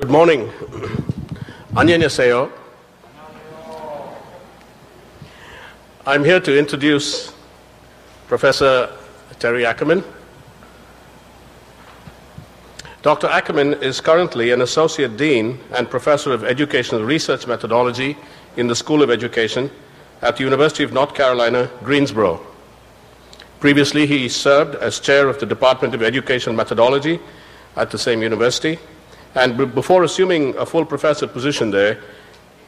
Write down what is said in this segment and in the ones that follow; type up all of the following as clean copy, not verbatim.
Good morning. Annyeonghaseyo. I'm here to introduce Professor Terry Ackerman. Dr. Ackerman is currently an Associate Dean and Professor of Educational Research Methodology in the School of Education at the University of North Carolina, Greensboro. Previously, he served as Chair of the Department of Educational Methodology at the same university, and before assuming a full professor position there,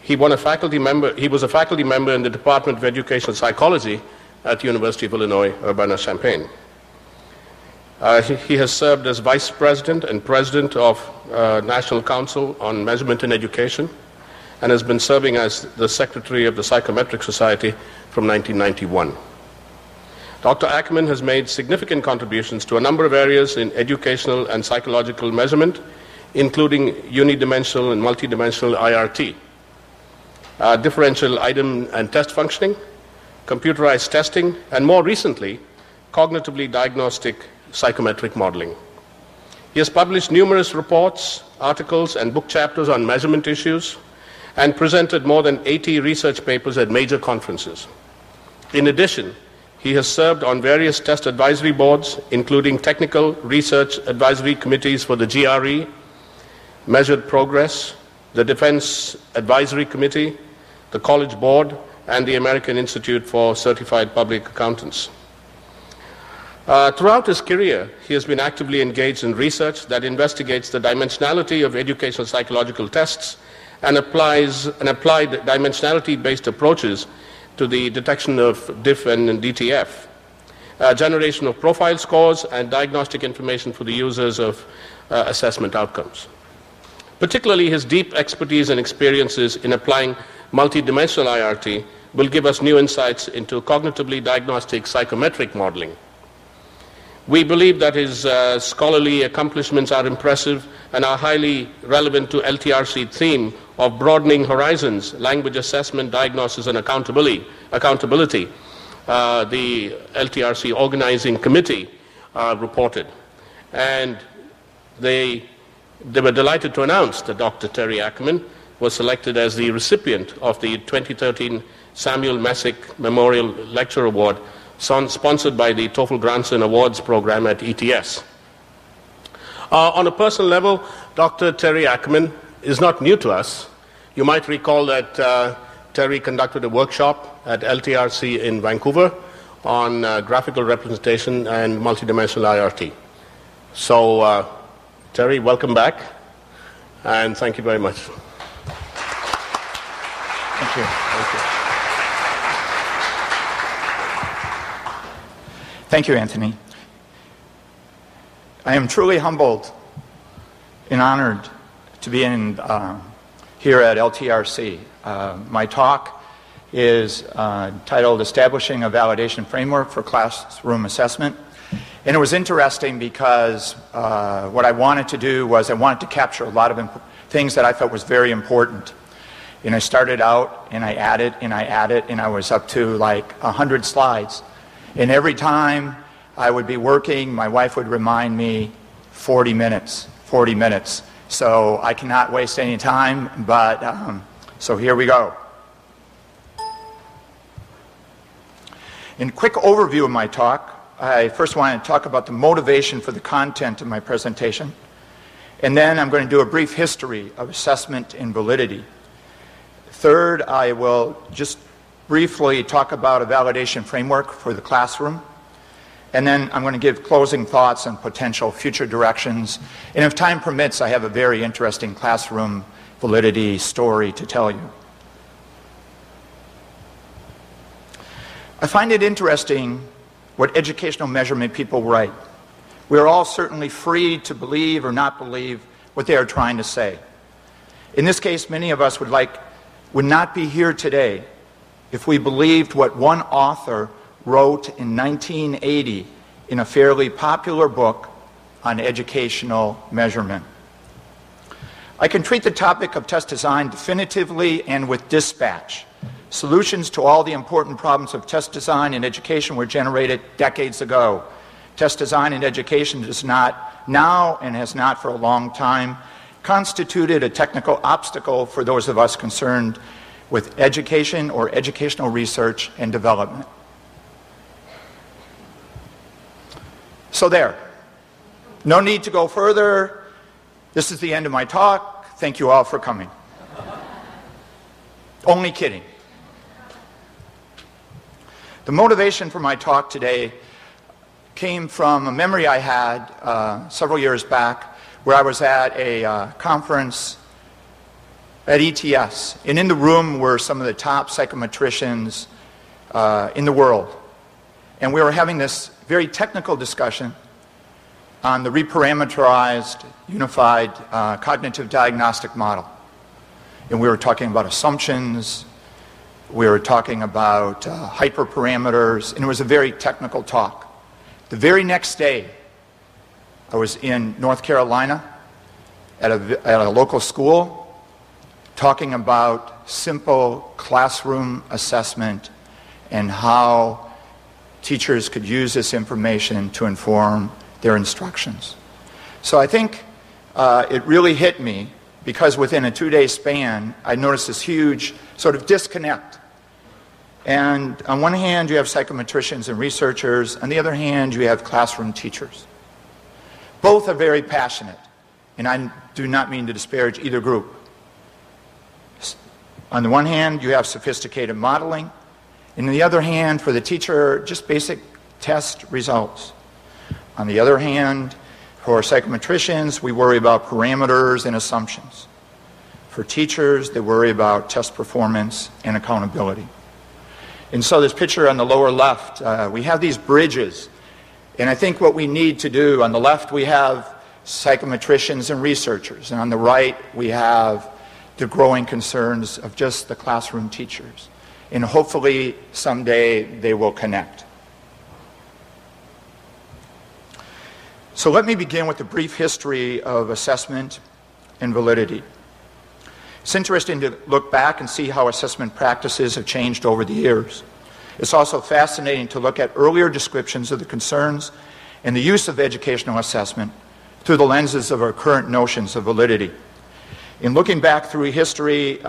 he was a faculty member in the Department of Educational Psychology at the University of Illinois, Urbana-Champaign. He has served as Vice President and President of National Council on Measurement in Education and has been serving as the Secretary of the Psychometric Society from 1991. Dr. Ackerman has made significant contributions to a number of areas in educational and psychological measurement, including unidimensional and multidimensional IRT, differential item and test functioning, computerized testing, and more recently, cognitively diagnostic psychometric modeling. He has published numerous reports, articles, and book chapters on measurement issues and presented more than 80 research papers at major conferences. In addition, he has served on various test advisory boards, including technical research advisory committees for the GRE, Measured Progress, the Defense Advisory Committee, the College Board, and the American Institute for Certified Public Accountants. Throughout his career, he has been actively engaged in research that investigates the dimensionality of educational psychological tests and applied dimensionality-based approaches to the detection of DIF and DTF, generation of profile scores, and diagnostic information for the users of assessment outcomes. Particularly his deep expertise and experiences in applying multidimensional IRT will give us new insights into cognitively diagnostic psychometric modeling. We believe that his scholarly accomplishments are impressive and are highly relevant to LTRC theme of broadening horizons, language assessment, diagnosis, and accountability. The LTRC organizing committee reported. And they were delighted to announce that Dr. Terry Ackerman was selected as the recipient of the 2013 J.Messick Memorial Lecture Award, sponsored by the TOEFL Grants and Awards program at ETS. On a personal level, Dr. Terry Ackerman is not new to us. You might recall that Terry conducted a workshop at LTRC in Vancouver on graphical representation and multidimensional IRT. So, Terry, welcome back, and thank you very much. Thank you. Thank you, Anthony. I am truly humbled and honored to be here at LTRC. My talk is titled Establishing a Validation Framework for Classroom Assessment. And it was interesting because what I wanted to do was I wanted to capture a lot of things that I felt was very important. And I started out and I added and I was up to like 100 slides. And every time I would be working, my wife would remind me 40 minutes. So I cannot waste any time, but so here we go. In quick overview of my talk, I first want to talk about the motivation for the content of my presentation, and then I'm going to do a brief history of assessment and validity. Third, I will just briefly talk about a validation framework for the classroom, and then I'm going to give closing thoughts on potential future directions, and if time permits, I have a very interesting classroom validity story to tell you. I find it interesting what educational measurement people write. We are all certainly free to believe or not believe what they are trying to say. In this case, many of us would not be here today if we believed what one author wrote in 1980 in a fairly popular book on educational measurement. I can treat the topic of test design definitively and with dispatch. Solutions to all the important problems of test design in education were generated decades ago. Test design in education does not now and has not for a long time constituted a technical obstacle for those of us concerned with education or educational research and development. So there. No need to go further. This is the end of my talk. Thank you all for coming. Only kidding. The motivation for my talk today came from a memory I had several years back where I was at a conference at ETS. And in the room were some of the top psychometricians in the world. And we were having this very technical discussion on the reparameterized, unified cognitive diagnostic model. And we were talking about assumptions, we were talking about hyperparameters, and it was a very technical talk. The very next day, I was in North Carolina at a local school talking about simple classroom assessment and how teachers could use this information to inform their instructions. So I think it really hit me because within a 2-day span, I noticed this huge sort of disconnect. And on one hand, you have psychometricians and researchers. On the other hand, you have classroom teachers. Both are very passionate, and I do not mean to disparage either group. On the one hand, you have sophisticated modeling, and on the other hand, for the teacher, just basic test results. On the other hand, for psychometricians, we worry about parameters and assumptions. For teachers, they worry about test performance and accountability. And so this picture on the lower left, we have these bridges. And I think what we need to do, on the left we have psychometricians and researchers, and on the right we have the growing concerns of just the classroom teachers. And hopefully someday they will connect. So let me begin with a brief history of assessment and validity. It's interesting to look back and see how assessment practices have changed over the years. It's also fascinating to look at earlier descriptions of the concerns and the use of educational assessment through the lenses of our current notions of validity. In looking back through history,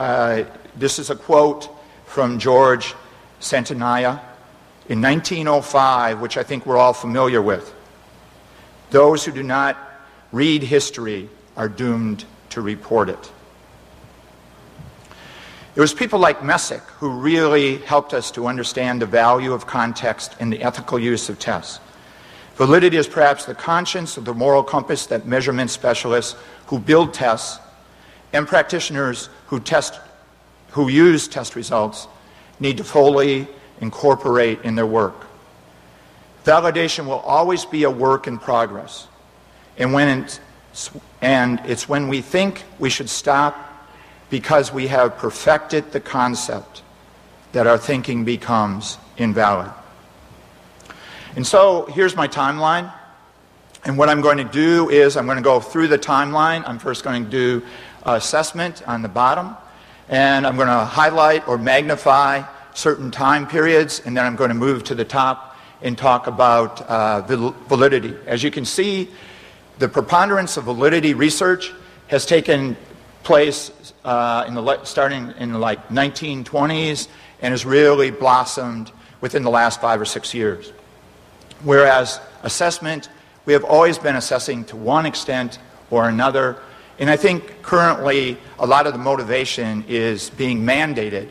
this is a quote from George Santayana in 1905, which I think we're all familiar with. Those who do not read history are doomed to report it. It was people like Messick who really helped us to understand the value of context and the ethical use of tests. Validity is perhaps the conscience of the moral compass that measurement specialists who build tests and practitioners who use test results need to fully incorporate in their work. Validation will always be a work in progress. And it's when we think we should stop because we have perfected the concept that our thinking becomes invalid. And so here's my timeline. And what I'm going to do is I'm going to go through the timeline. I'm first going to do assessment on the bottom. And I'm going to highlight or magnify certain time periods. And then I'm going to move to the top and talk about validity. As you can see, the preponderance of validity research has taken place starting in the 1920s and has really blossomed within the last 5 or 6 years. Whereas assessment, we have always been assessing to one extent or another, and I think currently a lot of the motivation is being mandated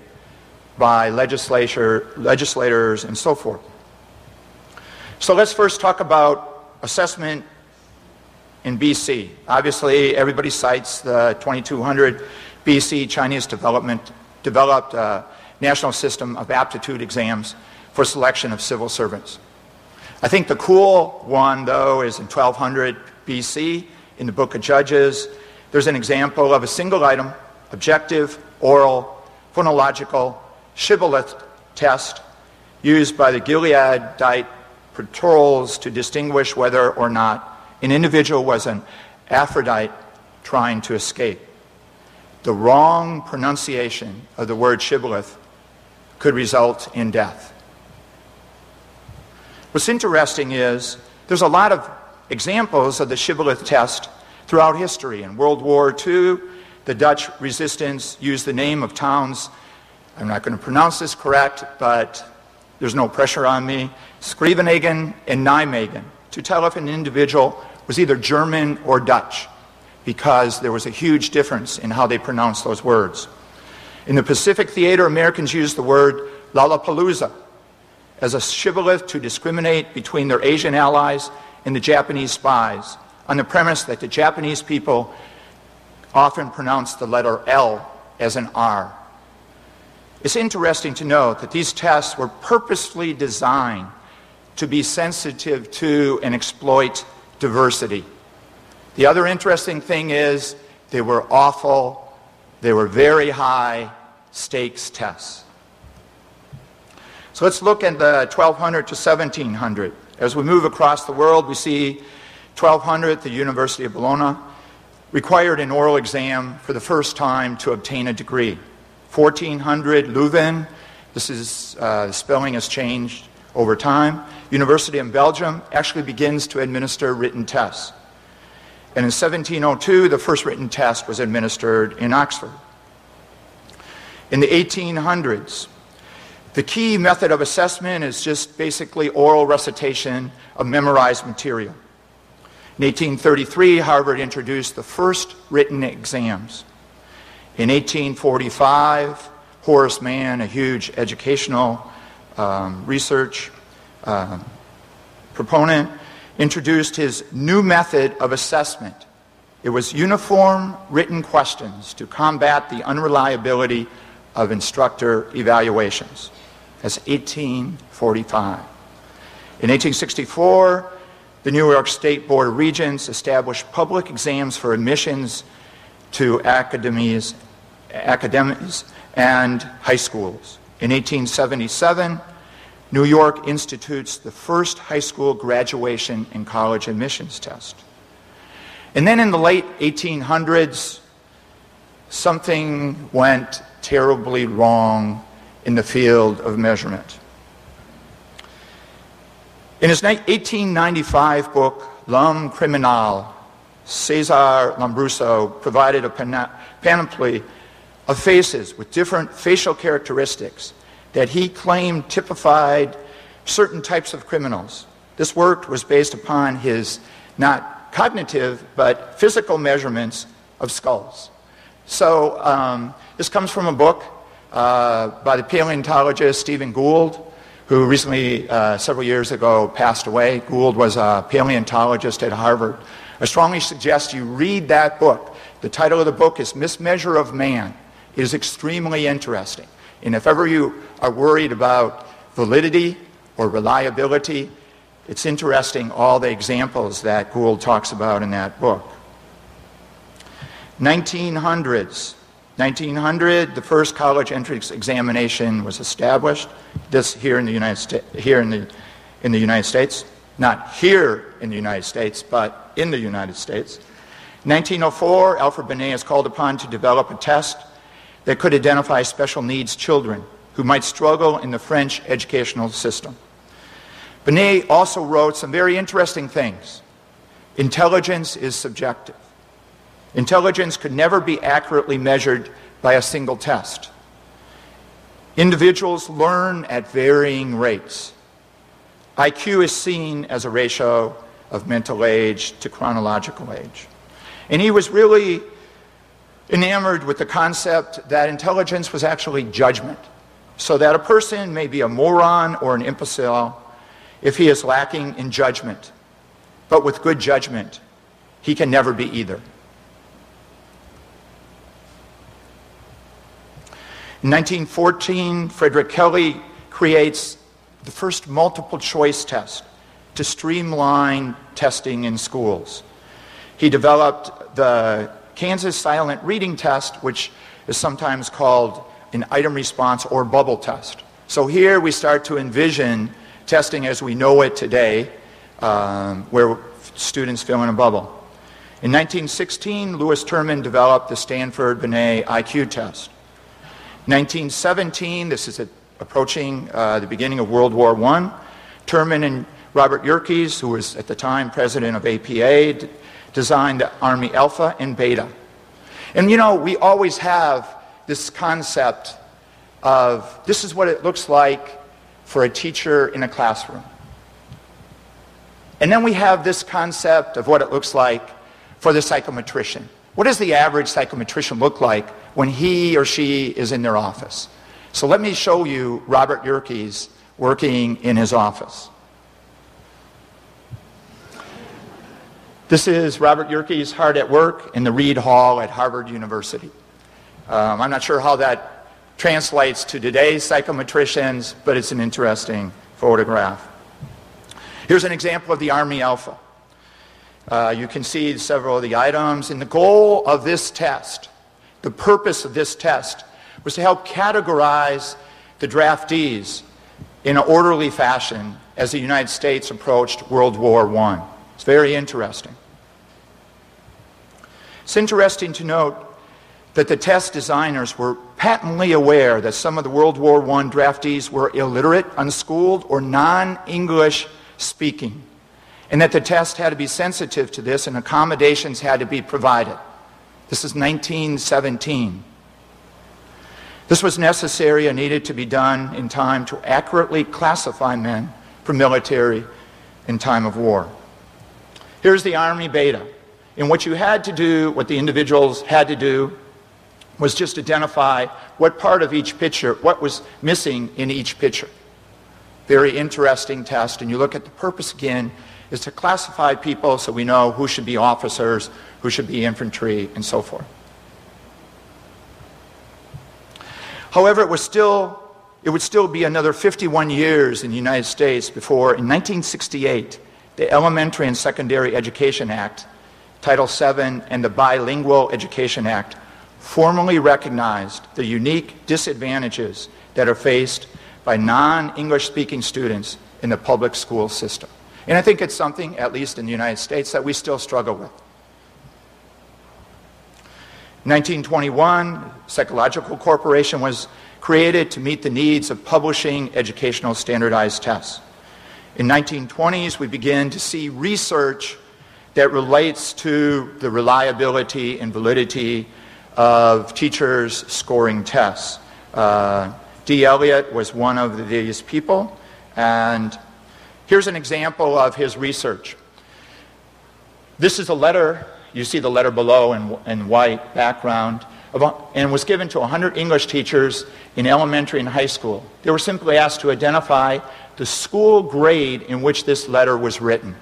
by legislators and so forth. So let's first talk about assessment in BC. Obviously, everybody cites the 2200 BC Chinese developed a national system of aptitude exams for selection of civil servants. I think the cool one, though, is in 1200 BC in the Book of Judges. There's an example of a single item, objective, oral, phonological, shibboleth test used by the Gileadite patrols to distinguish whether or not an individual was an Aphrodite trying to escape. The wrong pronunciation of the word shibboleth could result in death. What's interesting is there's a lot of examples of the shibboleth test throughout history. In World War II, the Dutch resistance used the name of towns, I'm not going to pronounce this correct, but there's no pressure on me, Scheveningen and Nijmegen, to tell if an individual was either German or Dutch, because there was a huge difference in how they pronounced those words. In the Pacific Theater, Americans used the word Lollapalooza as a shibboleth to discriminate between their Asian allies and the Japanese spies, on the premise that the Japanese people often pronounced the letter L as an R. It's interesting to note that these tests were purposefully designed to be sensitive to and exploit diversity. The other interesting thing is they were awful, they were very high stakes tests. So let's look at the 1200 to 1700. As we move across the world, we see 1200, the University of Bologna, required an oral exam for the first time to obtain a degree. 1400, Leuven, this is, the spelling has changed over time. University in Belgium actually begins to administer written tests. And in 1702, the first written test was administered in Oxford. In the 1800s, the key method of assessment is just basically oral recitation of memorized material. In 1833, Harvard introduced the first written exams. In 1845, Horace Mann, a huge educational research proponent, introduced his new method of assessment. It was uniform written questions to combat the unreliability of instructor evaluations. That's 1845. In 1864, the New York State Board of Regents established public exams for admissions to academies and high schools. In 1877, New York institutes the first high school graduation and college admissions test. And then in the late 1800s, something went terribly wrong in the field of measurement. In his 1895 book, L'Homme Criminel, Cesar Lombroso provided a panoply of faces with different facial characteristics that he claimed typified certain types of criminals. This work was based upon his not cognitive but physical measurements of skulls. So this comes from a book by the paleontologist Stephen Gould, who recently, several years ago, passed away. Gould was a paleontologist at Harvard. I strongly suggest you read that book. The title of the book is Mismeasure of Man. It is extremely interesting. And if ever you are worried about validity or reliability, it's interesting all the examples that Gould talks about in that book. 1900s. 1900, the first college entrance examination was established. This here in the United States, not here in the United States, but in the United States. 1904, Alfred Binet is called upon to develop a test that could identify special needs children who might struggle in the French educational system. Binet also wrote some very interesting things. Intelligence is subjective. Intelligence could never be accurately measured by a single test. Individuals learn at varying rates. IQ is seen as a ratio of mental age to chronological age. And he was really enamored with the concept that intelligence was actually judgment, so that a person may be a moron or an imbecile if he is lacking in judgment. But with good judgment, he can never be either. In 1914, Frederick Kelly creates the first multiple choice test to streamline testing in schools. He developed the Kansas Silent Reading Test, which is sometimes called an item response or bubble test. So here we start to envision testing as we know it today, where students fill in a bubble. In 1916, Louis Terman developed the Stanford-Binet IQ test. 1917, this is approaching the beginning of World War I, Terman Robert Yerkes, who was at the time president of APA, designed the Army Alpha and Beta. And you know, we always have this concept of this is what it looks like for a teacher in a classroom. And then we have this concept of what it looks like for the psychometrician. What does the average psychometrician look like when he or she is in their office? So let me show you Robert Yerkes working in his office. This is Robert Yerkes hard at work in the Reed Hall at Harvard University. I'm not sure how that translates to today's psychometricians, but it's an interesting photograph. Here's an example of the Army Alpha. You can see several of the items, and the goal of this test, the purpose of this test, was to help categorize the draftees in an orderly fashion as the United States approached World War I. It's very interesting. It's interesting to note that the test designers were patently aware that some of the World War I draftees were illiterate, unschooled, or non-English speaking, and that the test had to be sensitive to this and accommodations had to be provided. This is 1917. This was necessary and needed to be done in time to accurately classify men for military in time of war. Here's the Army Beta. And what you had to do, what the individuals had to do, was just identify what part of each picture, what was missing in each picture. Very interesting test, and you look at the purpose again, is to classify people so we know who should be officers, who should be infantry, and so forth. However, it would still be another 51 years in the United States before, in 1968, the Elementary and Secondary Education Act, Title VII, and the Bilingual Education Act formally recognized the unique disadvantages that are faced by non-English speaking students in the public school system. And I think it's something, at least in the United States, that we still struggle with. In 1921, Psychological Corporation was created to meet the needs of publishing educational standardized tests. In 1920s, we begin to see research that relates to the reliability and validity of teachers scoring tests. D. Eliot was one of these people, and here's an example of his research. This is a letter, you see the letter below in white background, and was given to 100 English teachers in elementary and high school. They were simply asked to identify the school grade in which this letter was written.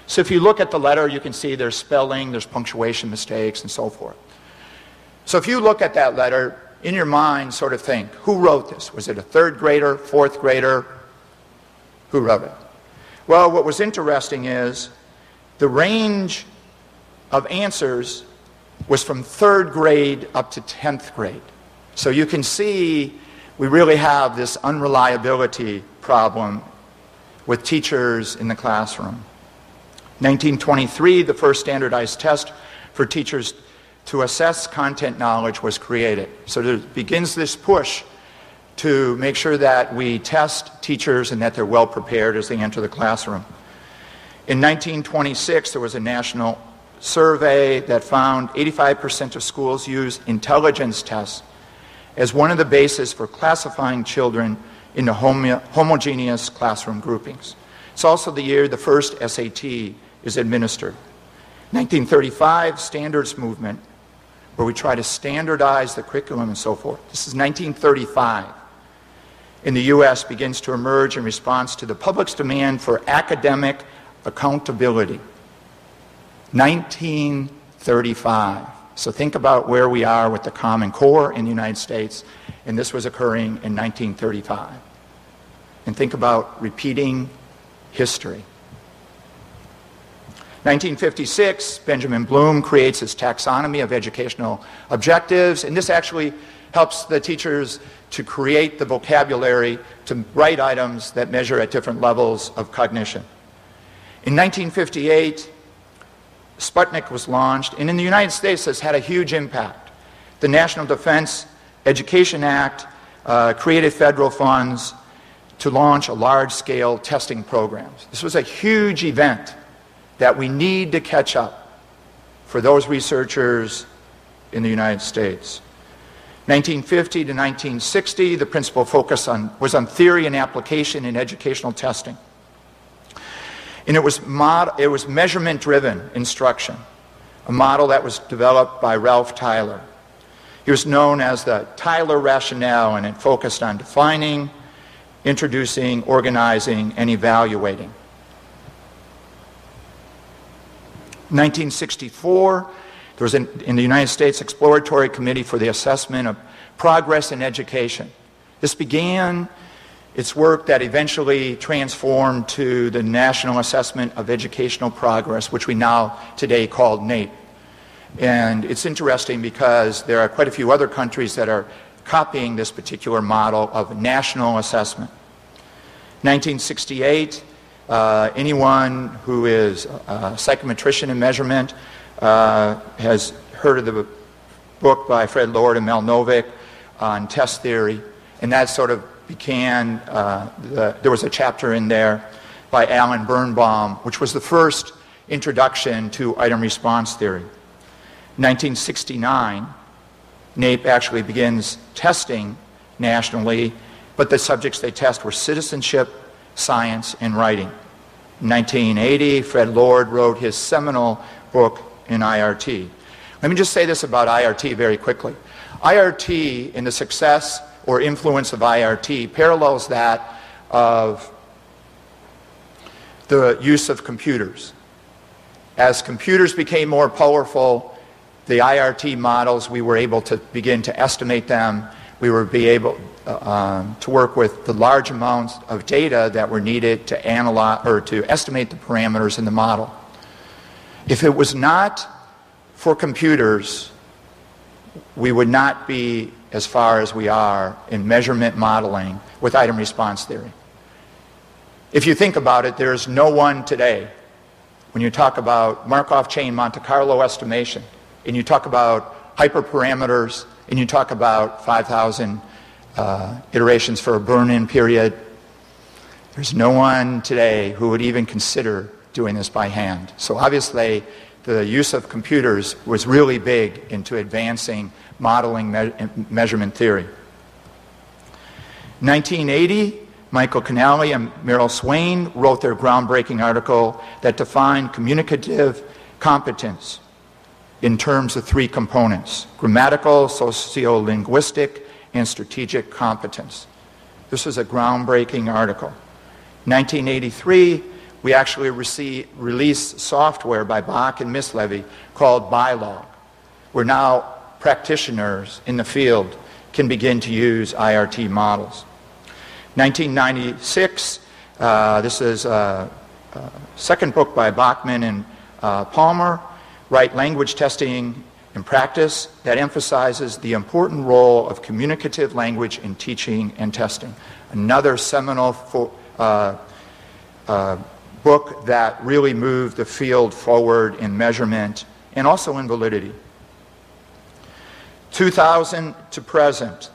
So if you look at the letter, you can see there's spelling, there's punctuation mistakes, and so forth. So if you look at that letter, in your mind sort of think, who wrote this? Was it a third grader, fourth grader? Who wrote it? Well, what was interesting is the range of answers was from third grade up to 10th grade. So you can see we really have this unreliability problem with teachers in the classroom. 1923, the first standardized test for teachers to assess content knowledge was created. So there begins this push to make sure that we test teachers and that they're well prepared as they enter the classroom. In 1926, there was a national survey that found 85% of schools use intelligence tests as one of the bases for classifying children into homogeneous classroom groupings. It's also the year the first SAT is administered. 1935, standards movement, where we try to standardize the curriculum and so forth. This is 1935. In the U.S. begins to emerge in response to the public's demand for academic accountability. 1935. So think about where we are with the Common Core in the United States, and this was occurring in 1935. And think about repeating history. 1956, Benjamin Bloom creates his taxonomy of educational objectives, and this actually helps the teachers to create the vocabulary to write items that measure at different levels of cognition. In 1958, Sputnik was launched, and in the United States this had a huge impact. The National Defense Education Act created federal funds to launch a large-scale testing program. This was a huge event that we need to catch up for those researchers in the United States. 1950 to 1960, the principal focus was on theory and application in educational testing. And it was measurement-driven instruction, a model that was developed by Ralph Tyler. He was known as the Tyler rationale, and it focused on defining, introducing, organizing, and evaluating. 1964, there was in the United States Exploratory Committee for the Assessment of Progress in Education. This began its work that eventually transformed to the National Assessment of Educational Progress, which we now today call NAEP. And it's interesting because there are quite a few other countries that are copying this particular model of national assessment. 1968, anyone who is a psychometrician in measurement has heard of the book by Fred Lord and Mel Novick on test theory, and that sort of began, there was a chapter in there by Alan Birnbaum, which was the first introduction to item response theory. 1969, NAEP actually begins testing nationally, but the subjects they test were citizenship, science, and writing. In 1980, Fred Lord wrote his seminal book in IRT. Let me just say this about IRT very quickly. IRT, and the success or influence of IRT, parallels that of the use of computers. As computers became more powerful, the IRT models, we were able to begin to estimate them. We were able to work with the large amounts of data that were needed to analyze or to estimate the parameters in the model. If it was not for computers, we would not be as far as we are in measurement modeling with item response theory. If you think about it, there is no one today, when you talk about Markov chain Monte Carlo estimation, and you talk about hyperparameters, and you talk about 5,000 iterations for a burn-in period, there's no one today who would even consider doing this by hand. So obviously, the use of computers was really big into advancing modeling measurement theory. 1980, Michael Canali and Merrill Swain wrote their groundbreaking article that defined communicative competence in terms of three components: grammatical, sociolinguistic, and strategic competence. This was a groundbreaking article. 1983, we actually released software by Bach and Mislevy called Bylog, where now practitioners in the field can begin to use IRT models. 1996, this is a second book by Bachman and Palmer, Right Language Testing in Practice, that emphasizes the important role of communicative language in teaching and testing. Another seminal book that really moved the field forward in measurement and also in validity. 2000 to present.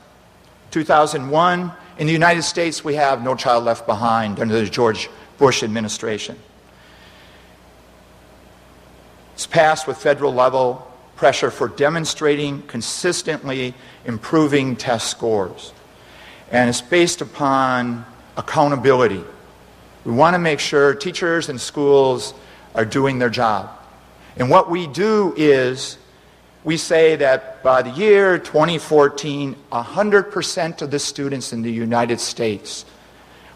2001, in the United States, we have No Child Left Behind under the George Bush administration. It's passed with federal level pressure for demonstrating consistently improving test scores. And it's based upon accountability. We want to make sure teachers and schools are doing their job. And what we do is we say that by the year 2014, 100% of the students in the United States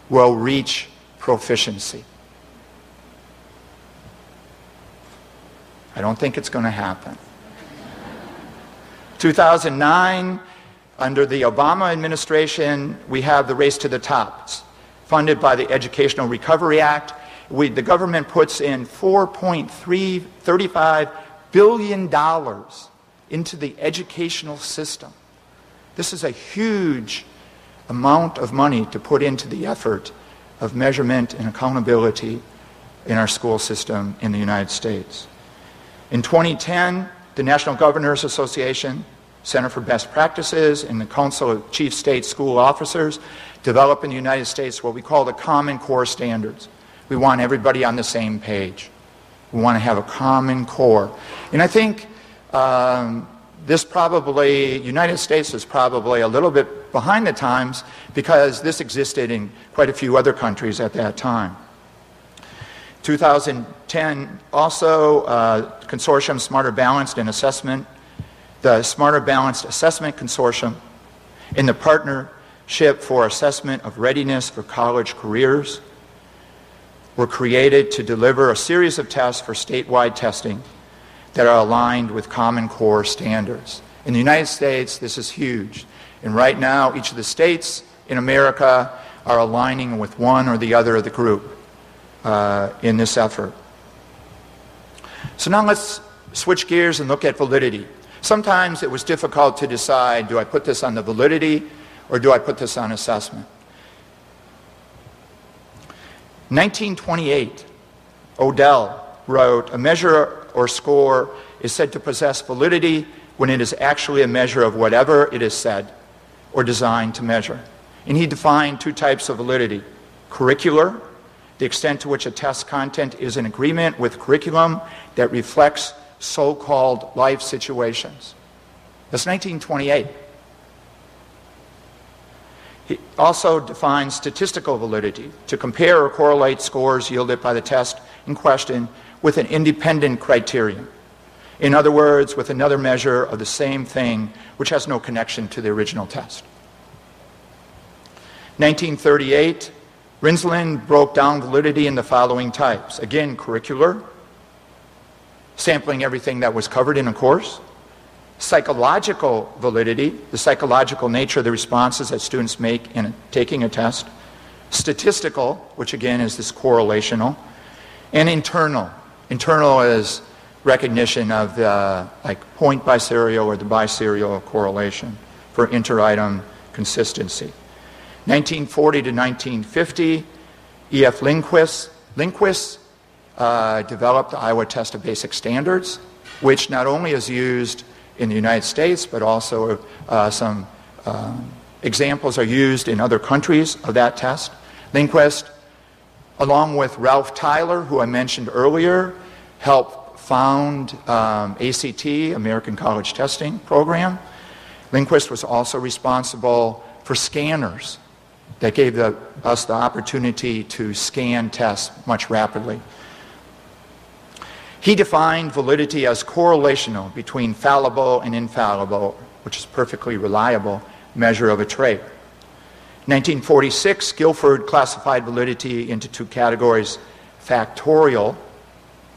will reach proficiency. I don't think it's going to happen. 2009, under the Obama administration, we have the Race to the Top. It's funded by the Educational Recovery Act. The government puts in $4.35 billion into the educational system. This is a huge amount of money to put into the effort of measurement and accountability in our school system in the United States. In 2010, the National Governors Association, Center for Best Practices, and the Council of Chief State School Officers develop in the United States what we call the Common Core standards. We want everybody on the same page. We want to have a common core. And I think United States is probably a little bit behind the times because this existed in quite a few other countries at that time. 2010 also, Consortium Smarter Balanced and Assessment, the Smarter Balanced Assessment Consortium, in the Partnership for Assessment of Readiness for College Careers, were created to deliver a series of tests for statewide testing that are aligned with Common Core standards. In the United States, this is huge. And right now, each of the states in America are aligning with one or the other of the group in this effort. So now let's switch gears and look at validity. Sometimes it was difficult to decide, do I put this on the validity or do I put this on assessment? 1928, Odell wrote, a measure or score is said to possess validity when it is actually a measure of whatever it is said or designed to measure. And he defined two types of validity. Curricular, the extent to which a test content is in agreement with curriculum that reflects so-called life situations. That's 1928. He also defines statistical validity, to compare or correlate scores yielded by the test in question with an independent criterion. In other words, with another measure of the same thing which has no connection to the original test. 1938, Rinsland broke down validity in the following types. Again, curricular, sampling everything that was covered in a course. Psychological validity, the psychological nature of the responses that students make in taking a test. Statistical, which again is this correlational. And internal. Internal is recognition of the point biserial or the biserial correlation for inter-item consistency. 1940 to 1950, E.F. Lindquist developed the Iowa Test of Basic Standards, which not only is used in the United States, but also some examples are used in other countries of that test. Lindquist, along with Ralph Tyler, who I mentioned earlier, helped found ACT, American College Testing Program. Lindquist was also responsible for scanners that gave us the opportunity to scan tests much rapidly. He defined validity as correlational between fallible and infallible, which is perfectly reliable measure of a trait. 1946, Guilford classified validity into two categories: factorial,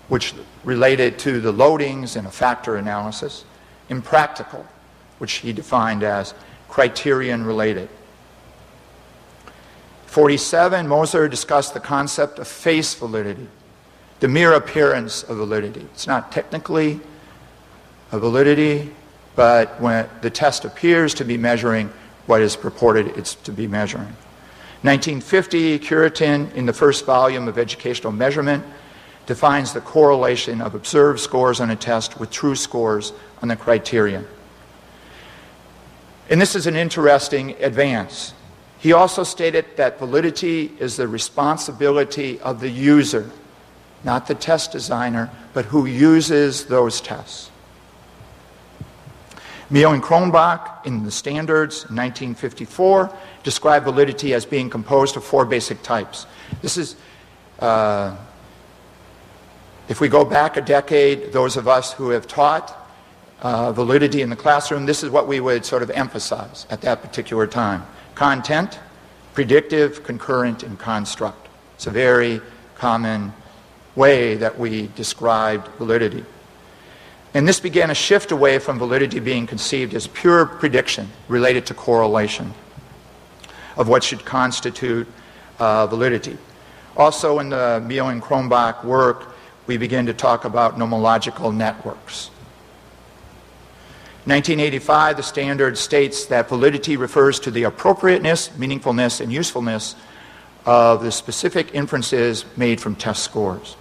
which related to the loadings and a factor analysis, and practical, which he defined as criterion related. 47, Moser discussed the concept of face validity, the mere appearance of validity. It's not technically a validity, but when the test appears to be measuring what is purported it's to be measuring. 1950, Curitin, in the first volume of Educational Measurement, defines the correlation of observed scores on a test with true scores on the criterion. And this is an interesting advance. He also stated that validity is the responsibility of the user, not the test designer, but who uses those tests. Mio and Kronbach, in the standards in 1954, described validity as being composed of four basic types. This is, if we go back a decade, those of us who have taught validity in the classroom, this is what we would sort of emphasize at that particular time. Content, predictive, concurrent, and construct. It's a very common way that we described validity. And this began a shift away from validity being conceived as pure prediction related to correlation of what should constitute validity. Also in the Mio and Kronbach work, we begin to talk about nomological networks. 1985, the standard states that validity refers to the appropriateness, meaningfulness, and usefulness of the specific inferences made from test scores.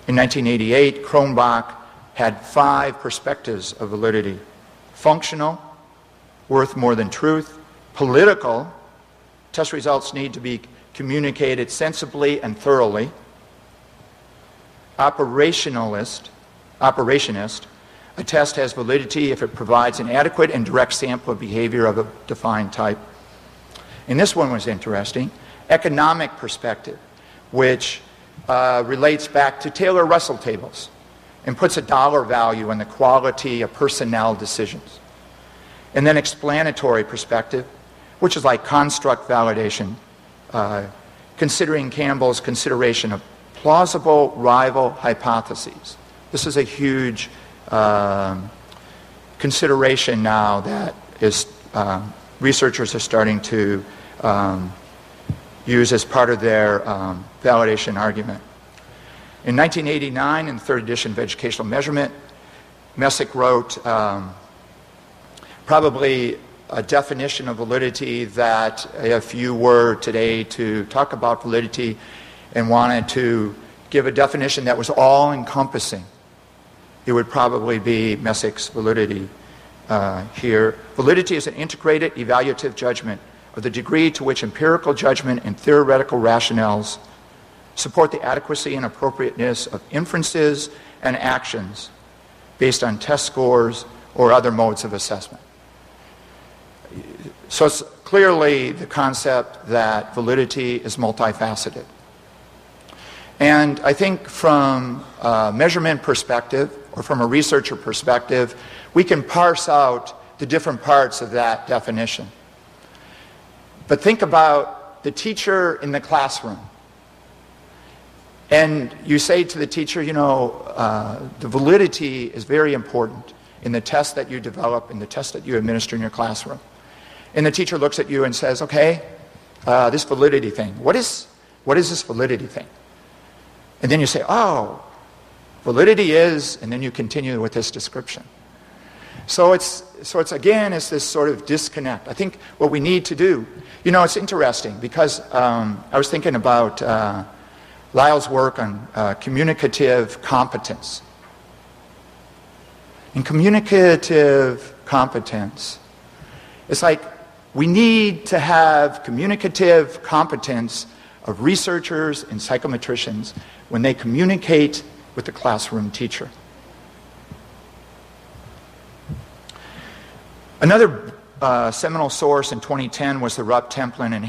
In 1988, Kronbach had 5 perspectives of validity: functional, worth more than truth; political, test results need to be communicated sensibly and thoroughly. Operationist, a test has validity if it provides an adequate and direct sample of behavior of a defined type. And this one was interesting. Economic perspective, which relates back to Taylor-Russell tables and puts a dollar value on the quality of personnel decisions. And then explanatory perspective, which is like construct validation, considering Campbell's consideration of plausible rival hypotheses. This is a huge consideration now that is researchers are starting to use as part of their validation argument. In 1989, in the third edition of Educational Measurement, Messick wrote probably a definition of validity that if you were today to talk about validity and wanted to give a definition that was all-encompassing, it would probably be Messick's validity here. Validity is an integrated evaluative judgment of the degree to which empirical judgment and theoretical rationales support the adequacy and appropriateness of inferences and actions based on test scores or other modes of assessment. So it's clearly the concept that validity is multifaceted. And I think from a measurement perspective, or from a researcher perspective, we can parse out the different parts of that definition. But think about the teacher in the classroom. And you say to the teacher, you know, the validity is very important in the test that you develop, in the test that you administer in your classroom. And the teacher looks at you and says, okay, this validity thing, what is this validity thing? And then you say, oh, validity is, and then you continue with this description. So it's again, it's this sort of disconnect. I think what we need to do, you know, it's interesting because I was thinking about Lyle's work on communicative competence. In communicative competence, it's like we need to have communicative competence of researchers and psychometricians when they communicate with the classroom teacher. Another seminal source in 2010 was the Rupp, Templin, and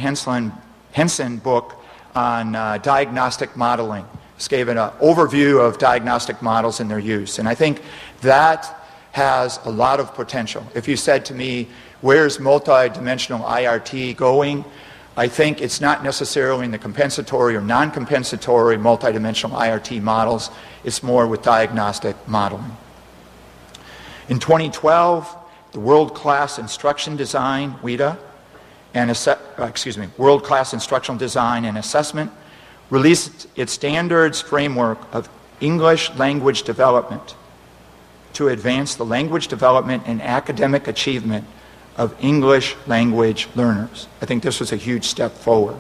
Henson book on diagnostic modeling. This gave an overview of diagnostic models and their use. And I think that has a lot of potential. If you said to me, where's multidimensional IRT going? I think it's not necessarily in the compensatory or non-compensatory multidimensional IRT models. It's more with diagnostic modeling. In 2012, the World-Class Instruction Design, WIDA, and World-Class Instructional Design and Assessment released its standards framework of English language development to advance the language development and academic achievement of English language learners. I think this was a huge step forward.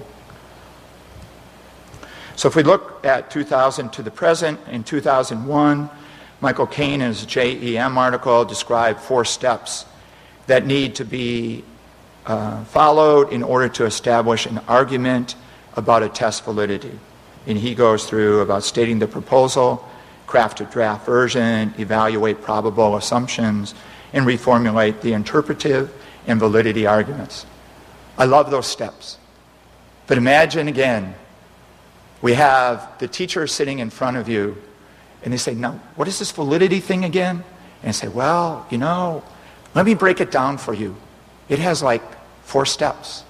So if we look at 2000 to the present, in 2001, Michael Cain in his JEM article described 4 steps that need to be followed in order to establish an argument about a test validity. And he goes through about stating the proposal, craft a draft version, evaluate probable assumptions, and reformulate the interpretive and validity arguments. I love those steps. But imagine again, we have the teacher sitting in front of you, and they say, now, what is this validity thing again? And I say, well, you know, let me break it down for you. It has like 4 steps.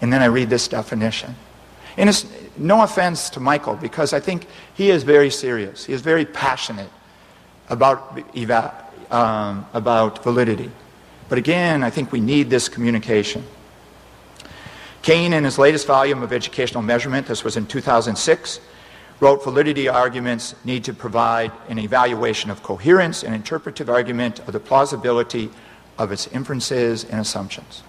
And then I read this definition. And it's no offense to Michael, because I think he is very serious. He is very passionate about validity. But again, I think we need this communication. Cain, in his latest volume of Educational Measurement, this was in 2006, wrote validity arguments need to provide an evaluation of coherence and interpretive argument of the plausibility of its inferences and assumptions.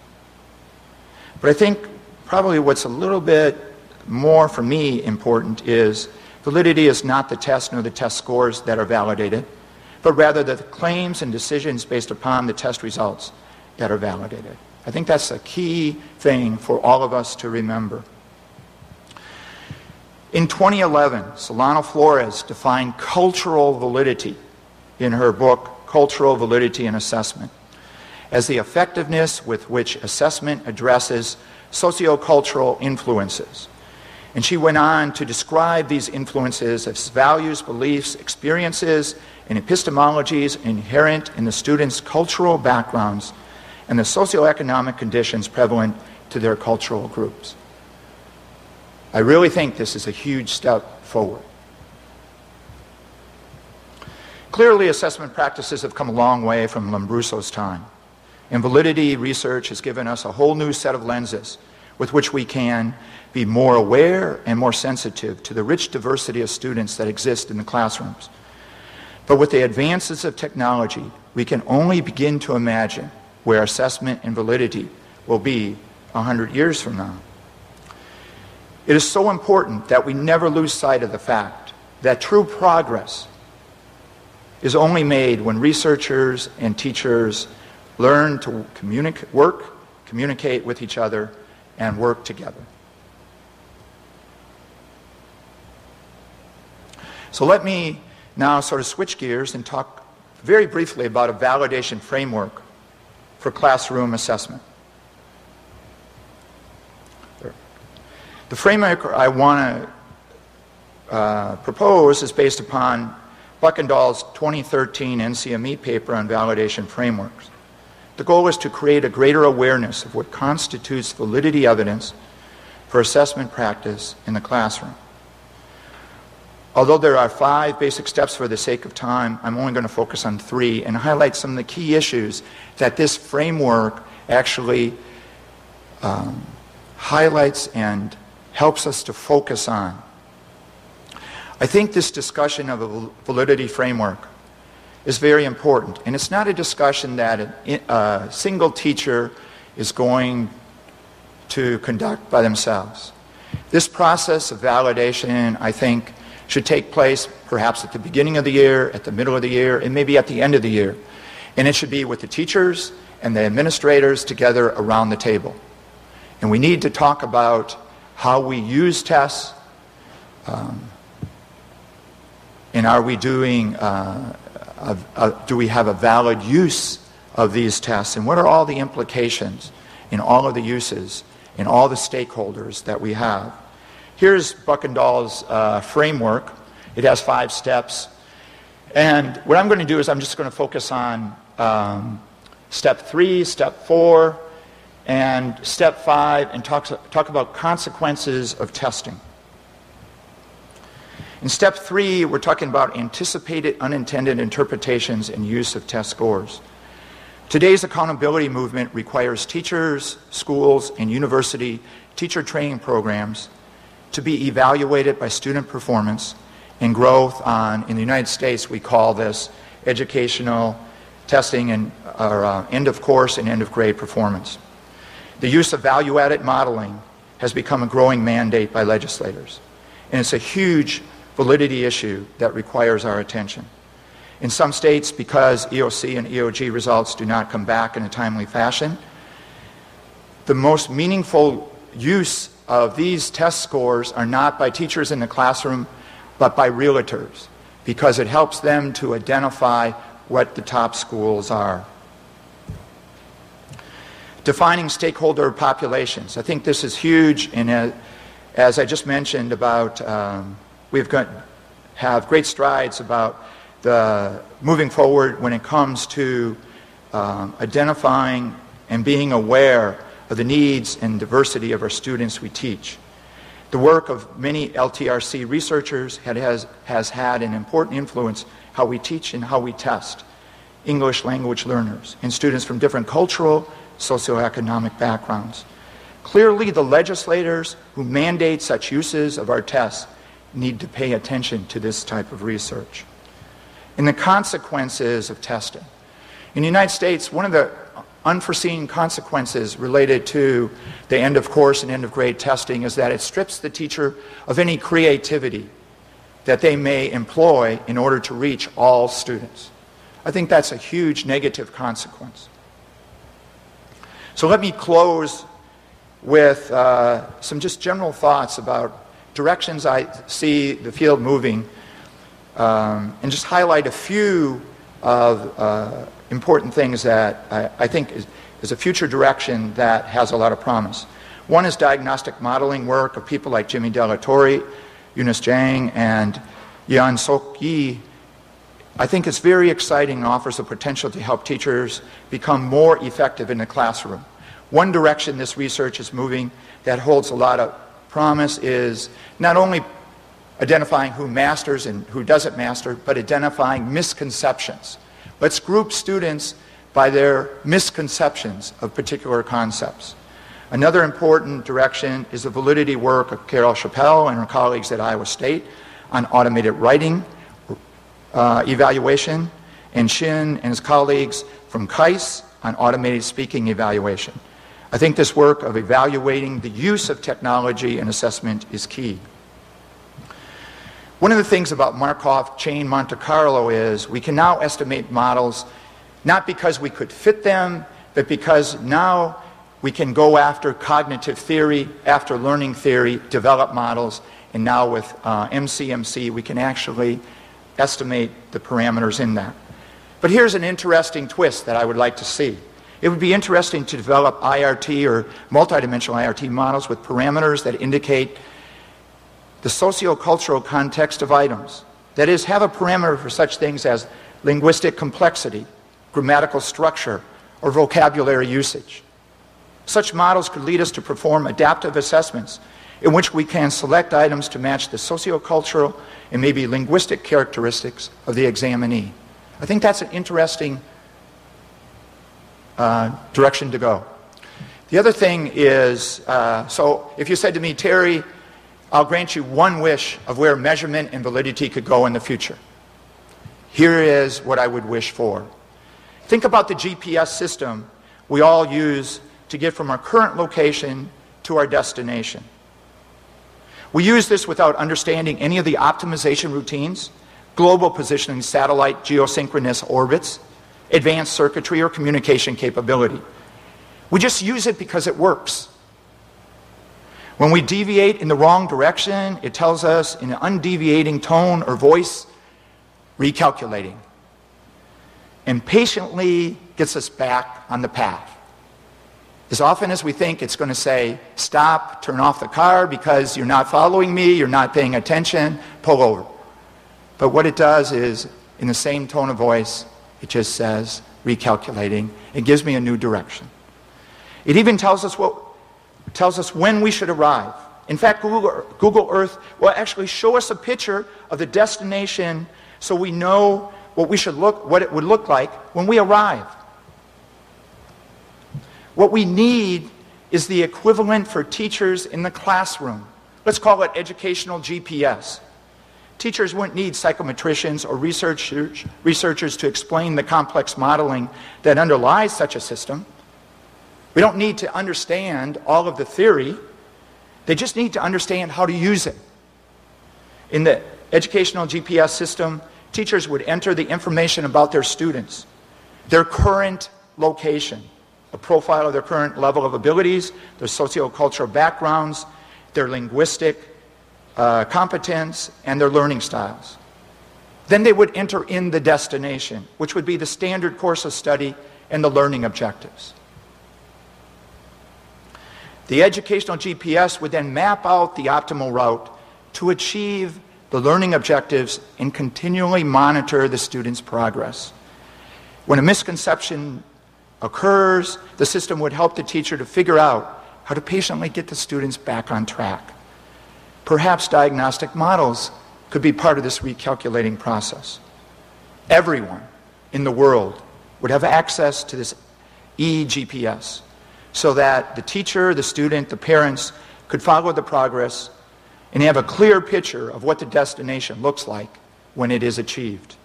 But I think probably what's a little bit more for me important is validity is not the test nor the test scores that are validated, but rather the claims and decisions based upon the test results that are validated. I think that's a key thing for all of us to remember. In 2011, Solano Flores defined cultural validity in her book, Cultural Validity in Assessment, as the effectiveness with which assessment addresses sociocultural influences. And she went on to describe these influences as values, beliefs, experiences, and epistemologies inherent in the students' cultural backgrounds and the socioeconomic conditions prevalent to their cultural groups. I really think this is a huge step forward. Clearly, assessment practices have come a long way from Lombroso's time, and validity research has given us a whole new set of lenses with which we can be more aware and more sensitive to the rich diversity of students that exist in the classrooms. But with the advances of technology, we can only begin to imagine where assessment and validity will be 100 years from now. It is so important that we never lose sight of the fact that true progress is only made when researchers and teachers learn to communicate with each other, and work together. So let me now sort of switch gears and talk very briefly about a validation framework for classroom assessment. The framework I want to propose is based upon Buckendall's 2013 NCME paper on validation frameworks. The goal is to create a greater awareness of what constitutes validity evidence for assessment practice in the classroom. Although there are 5 basic steps for the sake of time, I'm only going to focus on 3 and highlight some of the key issues that this framework actually highlights and helps us to focus on. I think this discussion of a validity framework is very important, and it's not a discussion that a single teacher is going to conduct by themselves. This process of validation, I think, should take place perhaps at the beginning of the year, at the middle of the year, and maybe at the end of the year. And it should be with the teachers and the administrators together around the table. And we need to talk about how we use tests, and are we doing do we have a valid use of these tests, and what are all the implications in all of the uses and all the stakeholders that we have. Here's Buckendall's framework. It has 5 steps, and what I'm going to do is I'm just going to focus on step 3, step 4, and step 5, and talk about consequences of testing. In step 3, we're talking about anticipated unintended interpretations and use of test scores. Today's accountability movement requires teachers, schools, and university teacher training programs to be evaluated by student performance and growth on, in the United States, we call this educational testing and end of course and end of grade performance. The use of value-added modeling has become a growing mandate by legislators, and it's a huge validity issue that requires our attention. In some states, because EOC and EOG results do not come back in a timely fashion, the most meaningful use of these test scores are not by teachers in the classroom, but by realtors, because it helps them to identify what the top schools are. Defining stakeholder populations. I think this is huge, and as I just mentioned about have great strides about the moving forward when it comes to identifying and being aware of the needs and diversity of our students we teach. The work of many LTRC researchers has had an important influence how we teach and how we test English language learners and students from different cultural, socioeconomic backgrounds. Clearly, the legislators who mandate such uses of our tests need to pay attention to this type of research. And the consequences of testing. In the United States, one of the unforeseen consequences related to the end of course and end of grade testing is that it strips the teacher of any creativity that they may employ in order to reach all students. I think that's a huge negative consequence. So let me close with some just general thoughts about directions I see the field moving, and just highlight a few of important things that I think is a future direction that has a lot of promise. One is diagnostic modeling work of people like Jimmy Delatorre, Eunice Zhang, and Yan Sok Yi. I think it's very exciting and offers the potential to help teachers become more effective in the classroom. One direction this research is moving that holds a lot of promise is not only identifying who masters and who doesn't master, but identifying misconceptions. Let's group students by their misconceptions of particular concepts. Another important direction is the validity work of Carol Chappell and her colleagues at Iowa State on automated writing evaluation, and Shin and his colleagues from KAIS on automated speaking evaluation. I think this work of evaluating the use of technology in assessment is key. One of the things about Markov chain Monte Carlo is we can now estimate models not because we could fit them, but because now we can go after cognitive theory, after learning theory, develop models, and now with MCMC we can actually estimate the parameters in that. But here's an interesting twist that I would like to see. It would be interesting to develop IRT or multidimensional IRT models with parameters that indicate the sociocultural context of items. That is, have a parameter for such things as linguistic complexity, grammatical structure, or vocabulary usage. Such models could lead us to perform adaptive assessments in which we can select items to match the sociocultural and maybe linguistic characteristics of the examinee. I think that's an interesting direction to go. The other thing is, so if you said to me, Terry, I'll grant you one wish of where measurement and validity could go in the future. Here is what I would wish for. Think about the GPS system we all use to get from our current location to our destination. We use this without understanding any of the optimization routines, global positioning satellite geosynchronous orbits, advanced circuitry, or communication capability. We just use it because it works. When we deviate in the wrong direction, it tells us in an undeviating tone or voice, recalculating, and patiently gets us back on the path. As often as we think it's going to say, stop, turn off the car because you're not following me, you're not paying attention, pull over. But what it does is, in the same tone of voice, it just says, recalculating. It gives me a new direction. It even tells us when we should arrive. In fact, Google Earth will actually show us a picture of the destination so we know what it would look like when we arrive. What we need is the equivalent for teachers in the classroom. Let's call it educational GPS. Teachers wouldn't need psychometricians or researchers to explain the complex modeling that underlies such a system. We don't need to understand all of the theory. They just need to understand how to use it. In the educational GPS system, teachers would enter the information about their students, their current location, a profile of their current level of abilities, their sociocultural backgrounds, their linguistic competence, and their learning styles. Then they would enter in the destination, which would be the standard course of study and the learning objectives. The educational GPS would then map out the optimal route to achieve the learning objectives and continually monitor the student's progress. When a misconception occurs, the system would help the teacher to figure out how to patiently get the students back on track. Perhaps diagnostic models could be part of this recalculating process. Everyone in the world would have access to this eGPS so that the teacher, the student, the parents could follow the progress and have a clear picture of what the destination looks like when it is achieved.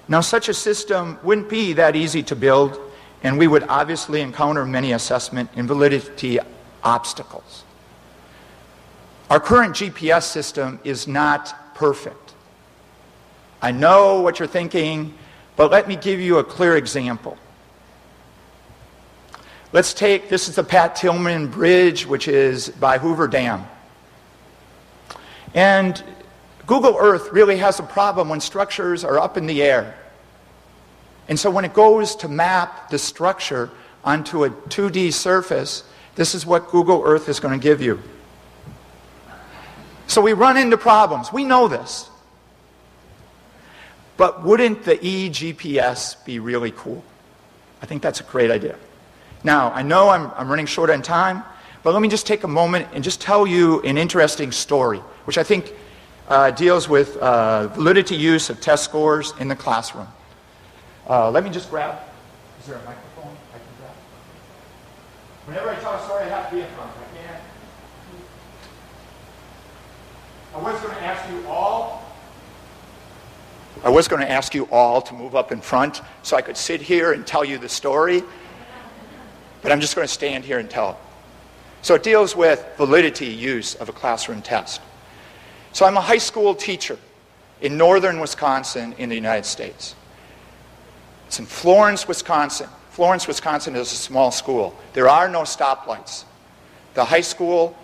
Now, such a system wouldn't be that easy to build, and we would obviously encounter many assessment and validity obstacles. Our current GPS system is not perfect. I know what you're thinking, but let me give you a clear example. Let's take, this is the Pat Tillman Bridge, which is by Hoover Dam. And Google Earth really has a problem when structures are up in the air. And so when it goes to map the structure onto a 2D surface, this is what Google Earth is going to give you. So we run into problems. We know this. But wouldn't the eGPS be really cool? I think that's a great idea. Now, I know I'm running short on time, but let me just take a moment and just tell you an interesting story, which I think deals with validity use of test scores in the classroom. Let me just grab, is there a microphone I can grab? Whenever I tell a story, I have to be in front. I can't. I was going to ask you all to move up in front so I could sit here and tell you the story, but I'm just going to stand here and tell it. So it deals with validity use of a classroom test. So I'm a high school teacher in northern Wisconsin in the United States. It's in Florence, Wisconsin. Florence, Wisconsin is a small school. There are no stoplights. The high school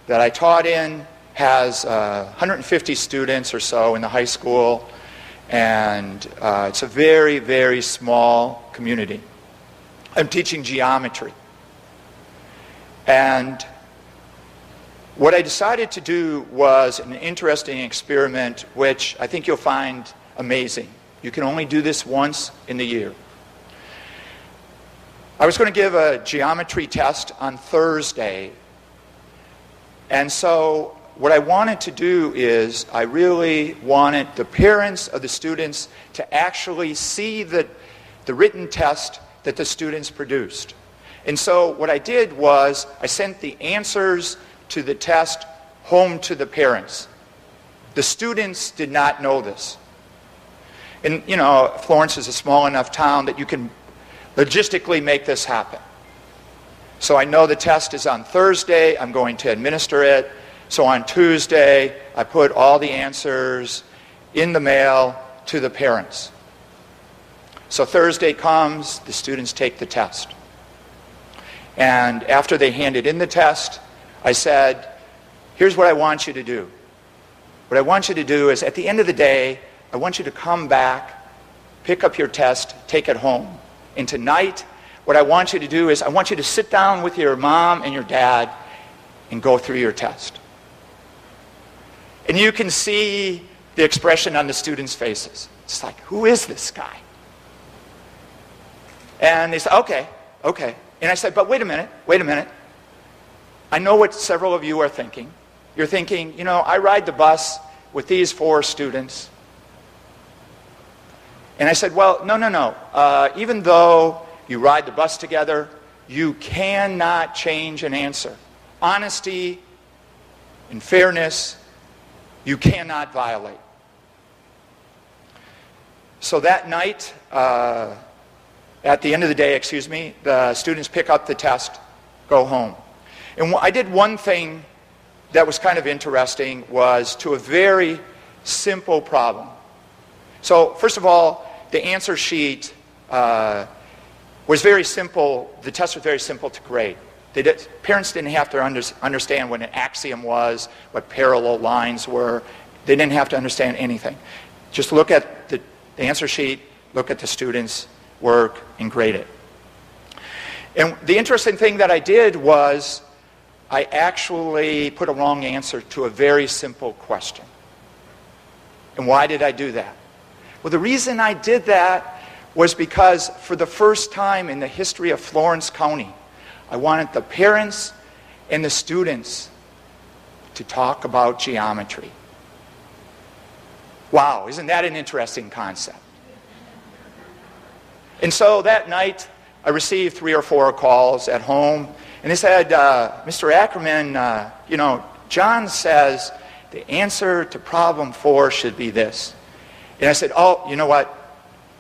that I taught in has 150 students or so in the high school, and it's a very, very small community. I'm teaching geometry. And what I decided to do was an interesting experiment, which I think you'll find amazing. You can only do this once in the year. I was going to give a geometry test on Thursday. And so what I wanted to do is I really wanted the parents of the students to actually see the written test that the students produced. And so what I did was I sent the answers to the test home to the parents. The students did not know this. And, you know, Florence is a small enough town that you can logistically make this happen. So I know the test is on Thursday. I'm going to administer it. So on Tuesday, I put all the answers in the mail to the parents. So Thursday comes, the students take the test. And after they handed in the test, I said, here's what I want you to do. What I want you to do is, at the end of the day, I want you to come back, pick up your test, take it home. And tonight, what I want you to do is I want you to sit down with your mom and your dad and go through your test. And you can see the expression on the students' faces. It's like, who is this guy? And they said, okay. And I said, but wait a minute. I know what several of you are thinking. You're thinking, you know, I ride the bus with these 4 students. And I said, well, no. Even though you ride the bus together, you cannot change an answer. Honesty and fairness, you cannot violate. So that night, at the end of the day, the students pick up the test, go home. And I did one thing that was kind of interesting, was to a very simple problem. So first of all, the answer sheet was very simple. The test was very simple to grade. Parents didn't have to understand what an axiom was, what parallel lines were. They didn't have to understand anything. Just look at the answer sheet, look at the students' work, and grade it. And the interesting thing that I did was I actually put a wrong answer to a very simple question. And why did I do that? Well, the reason I did that was because for the first time in the history of Florence County, I wanted the parents and the students to talk about geometry. Wow, isn't that an interesting concept? And so that night, I received 3 or 4 calls at home, and they said, Mr. Ackerman, John says the answer to problem 4 should be this. And I said, oh, you know what?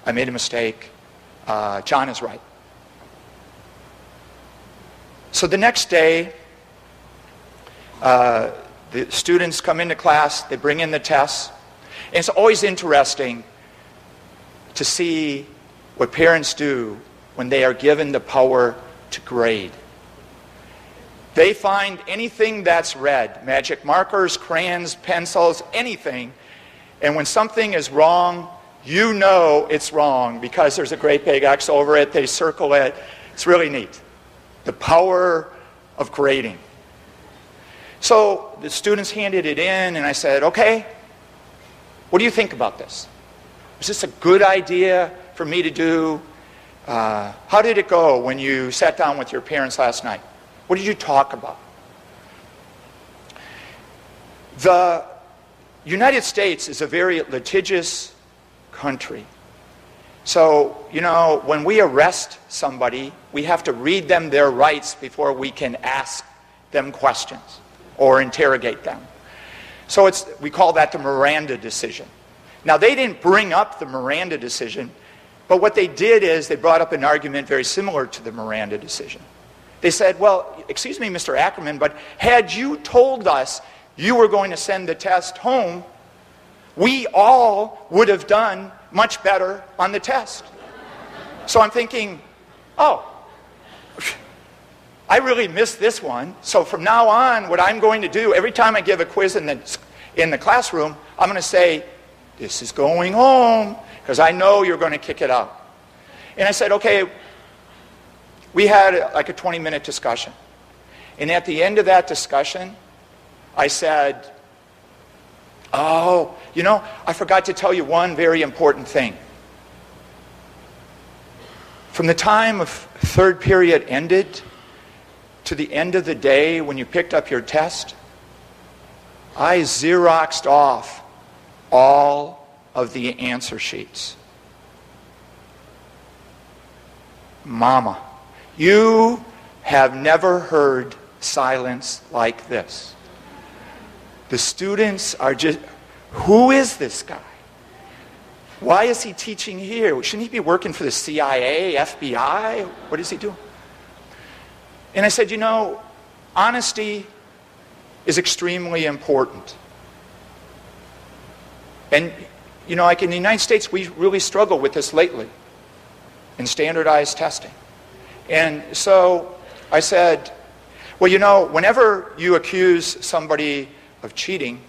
I made a mistake. John is right. So the next day, the students come into class, they bring in the tests, and it's always interesting to see what parents do when they are given the power to grade. They find anything that's red, magic markers, crayons, pencils, anything, and when something is wrong, you know it's wrong because there's a great big X over it, they circle it. It's really neat. The power of grading. So the students handed it in, and I said, okay, what do you think about this? Was this a good idea for me to do? How did it go when you sat down with your parents last night? What did you talk about? The United States is a very litigious country. So, you know, when we arrest somebody, we have to read them their rights before we can ask them questions or interrogate them. So we call that the Miranda decision. Now, they didn't bring up the Miranda decision, but what they did is they brought up an argument very similar to the Miranda decision. They said, well, excuse me, Mr. Ackerman, but had you told us you were going to send the test home, we all would have done much better on the test. So I'm thinking, oh, I really missed this one. So from now on, what I'm going to do, every time I give a quiz in the classroom, I'm going to say, this is going home, because I know you're going to kick it out. And I said, okay, we had like a 20-minute discussion. And at the end of that discussion, I said, oh, you know, I forgot to tell you one very important thing. From the time of third period ended to the end of the day when you picked up your test, I Xeroxed off all of the answer sheets. Mama, you have never heard silence like this. The students are just, who is this guy? Why is he teaching here? Shouldn't he be working for the CIA, FBI? What is he doing? And I said, you know, honesty is extremely important. And, you know, like in the United States, we really struggle with this lately in standardized testing. And so I said, well, you know, whenever you accuse somebody of cheating,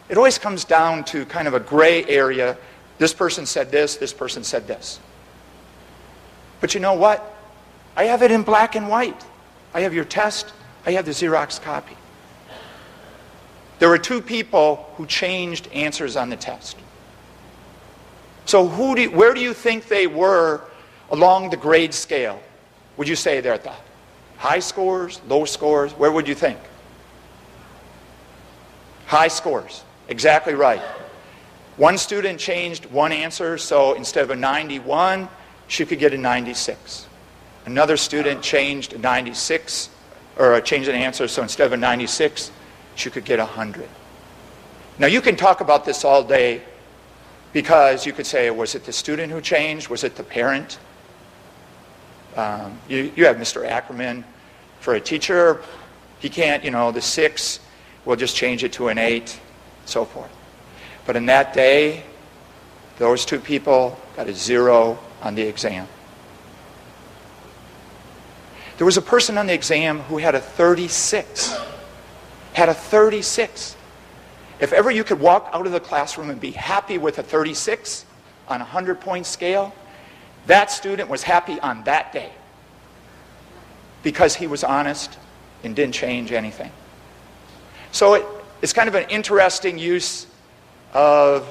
it always comes down to kind of a gray area. This person said this person said this. But you know what? I have it in black and white. I have your test, I have the Xerox copy. There were two people who changed answers on the test. So where do you think they were along the grade scale? Would you say they're at the high scores, low scores? Where would you think? High scores. Exactly right. One student changed one answer, so instead of a 91, she could get a 96. Another student changed a 96, or changed an answer, so instead of a 96, she could get 100. Now you can talk about this all day because you could say, was it the student who changed? Was it the parent? You have Mr. Ackerman for a teacher. He can't, you know, the 6, we'll just change it to an 8, so forth. But in that day, those two people got a 0 on the exam. There was a person on the exam who had a 36. Had a 36. If ever you could walk out of the classroom and be happy with a 36 on a 100-point scale, that student was happy on that day because he was honest and didn't change anything. So it's kind of an interesting use of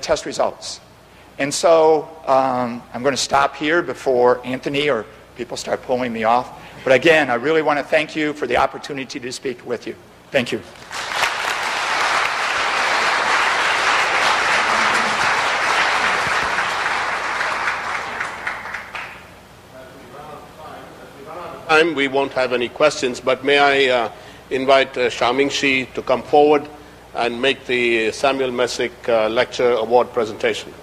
test results. And so I'm going to stop here before Anthony or people start pulling me off. But again, I really want to thank you for the opportunity to speak with you. Thank you. We won't have any questions, but may I invite Xiaoming Shi to come forward and make the Samuel Messick Lecture Award presentation.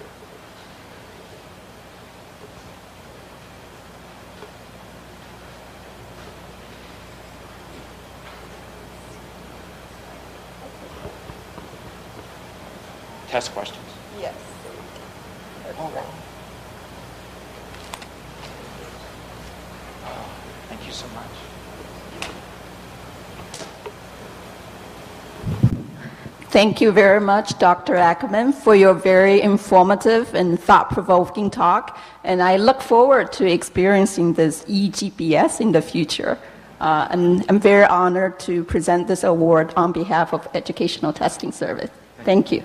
Test questions. Yes. All right. Thank you so much. Thank you very much, Dr. Ackerman, for your very informative and thought-provoking talk. And I look forward to experiencing this eGPS in the future. And I'm very honored to present this award on behalf of Educational Testing Service. Thank you.